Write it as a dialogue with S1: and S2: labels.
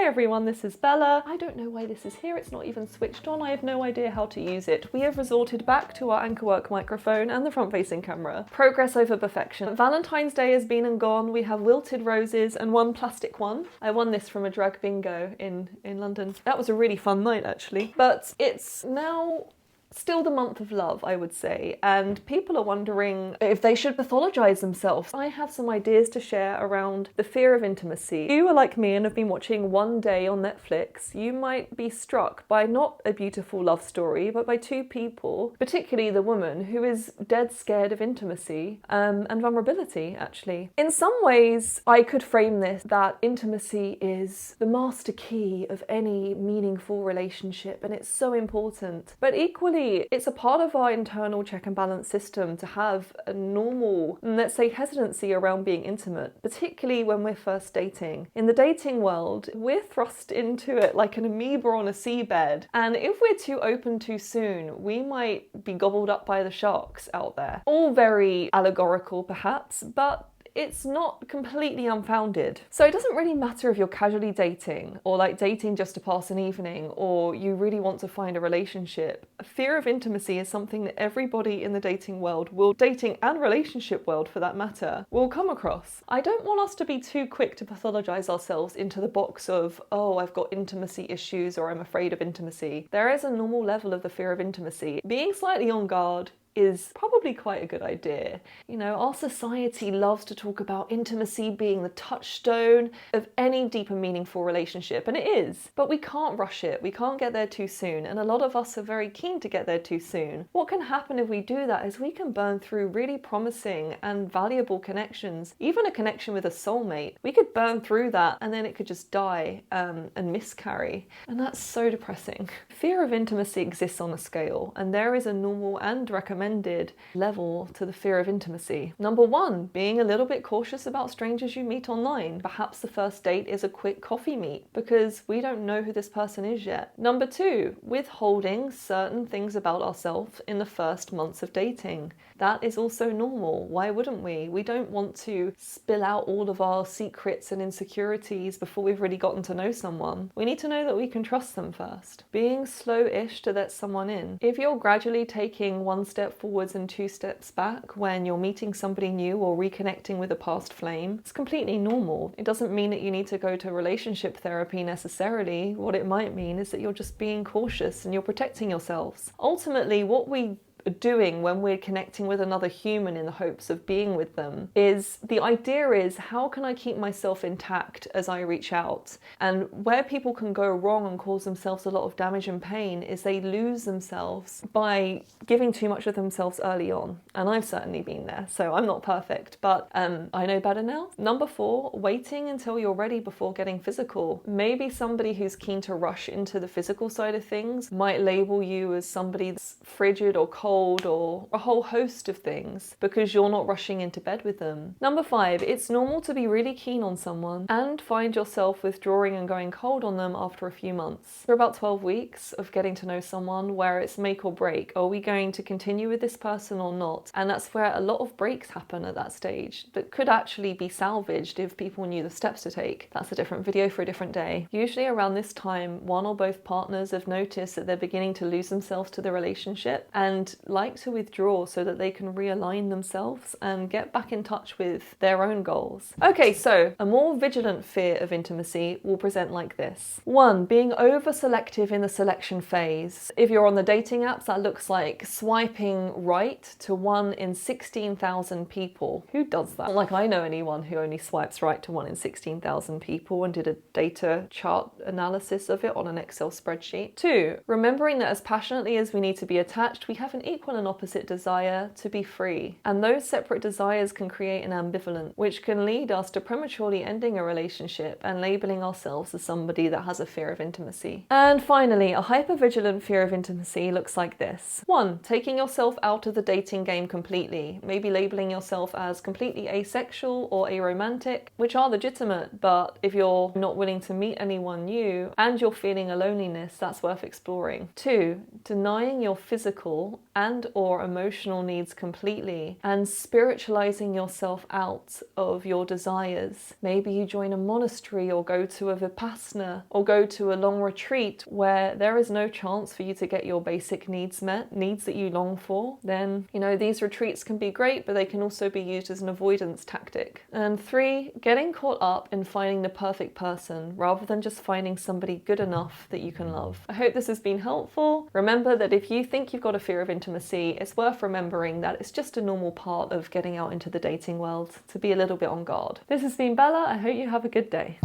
S1: Hi everyone, this is Bella. I don't know why this is here, it's not even switched on, I have no idea how to use it. We have resorted back to our Anchorwork microphone and the front-facing camera. Progress over perfection. Valentine's Day has been and gone, we have wilted roses and one plastic one. I won this from a drag bingo in London. That was a really fun night actually. But it's now still the month of love, I would say, and people are wondering if they should pathologize themselves. I have some ideas to share around the fear of intimacy. If you are like me and have been watching One Day on Netflix, you might be struck by not a beautiful love story, but by two people, particularly the woman who is dead scared of intimacy and vulnerability, actually. In some ways, I could frame this that intimacy is the master key of any meaningful relationship, and it's so important. But equally, it's a part of our internal check and balance system to have a normal, let's say, hesitancy around being intimate, particularly when we're first dating. In the dating world, we're thrust into it like an amoeba on a seabed, and if we're too open too soon, we might be gobbled up by the sharks out there. All very allegorical perhaps, but it's not completely unfounded. So it doesn't really matter if you're casually dating or like dating just to pass an evening or you really want to find a relationship. A fear of intimacy is something that everybody in the dating world dating and relationship world for that matter, will come across. I don't want us to be too quick to pathologize ourselves into the box of, oh, I've got intimacy issues or I'm afraid of intimacy. There is a normal level of the fear of intimacy. Being slightly on guard is probably quite a good idea. You know, our society loves to talk about intimacy being the touchstone of any deep and meaningful relationship, and it is, but we can't rush it. We can't get there too soon, and a lot of us are very keen to get there too soon. What can happen if we do that is we can burn through really promising and valuable connections, even a connection with a soulmate. We could burn through that and then it could just die and miscarry, and that's so depressing. Fear of intimacy exists on a scale, and there is a normal and recommended level to the fear of intimacy. Number one, being a little bit cautious about strangers you meet online. Perhaps the first date is a quick coffee meet because we don't know who this person is yet. Number two, withholding certain things about ourselves in the first months of dating. That is also normal. Why wouldn't we? We don't want to spill out all of our secrets and insecurities before we've really gotten to know someone. We need to know that we can trust them first. Being slow-ish to let someone in. If you're gradually taking one step forwards and two steps back when you're meeting somebody new or reconnecting with a past flame, it's completely normal. It doesn't mean that you need to go to relationship therapy necessarily. What it might mean is that you're just being cautious and you're protecting yourselves. Ultimately, what we doing when we're connecting with another human in the hopes of being with them is, the idea is, how can I keep myself intact as I reach out? And where people can go wrong and cause themselves a lot of damage and pain is they lose themselves by giving too much of themselves early on. And I've certainly been there, so I'm not perfect, but I know better now. Number four, waiting until you're ready before getting physical. Maybe somebody who's keen to rush into the physical side of things might label you as somebody that's frigid or cold or a whole host of things because you're not rushing into bed with them. Number five, it's normal to be really keen on someone and find yourself withdrawing and going cold on them after a few months. For about 12 weeks of getting to know someone where it's make or break. Are we going to continue with this person or not? And that's where a lot of breaks happen at that stage that could actually be salvaged if people knew the steps to take. That's a different video for a different day. Usually around this time, one or both partners have noticed that they're beginning to lose themselves to the relationship and like to withdraw so that they can realign themselves and get back in touch with their own goals. Okay, so a more vigilant fear of intimacy will present like this. One, being over selective in the selection phase. If you're on the dating apps, that looks like swiping right to 1 in 16,000 people. Who does that? Not like I know anyone who only swipes right to 1 in 16,000 people and did a data chart analysis of it on an Excel spreadsheet. Two, remembering that as passionately as we need to be attached, we have an equal and opposite desire to be free. And those separate desires can create an ambivalent, which can lead us to prematurely ending a relationship and labeling ourselves as somebody that has a fear of intimacy. And finally, a hypervigilant fear of intimacy looks like this. One, taking yourself out of the dating game completely, maybe labeling yourself as completely asexual or aromantic, which are legitimate, but if you're not willing to meet anyone new and you're feeling a loneliness, that's worth exploring. Two, denying your physical and or emotional needs completely, and spiritualizing yourself out of your desires. Maybe you join a monastery or go to a Vipassana or go to a long retreat where there is no chance for you to get your basic needs met, needs that you long for. Then, these retreats can be great, but they can also be used as an avoidance tactic. And 3, getting caught up in finding the perfect person rather than just finding somebody good enough that you can love. I hope this has been helpful. Remember that if you think you've got a fear of intimacy, it's worth remembering that it's just a normal part of getting out into the dating world to be a little bit on guard. This has been Bella. I hope you have a good day.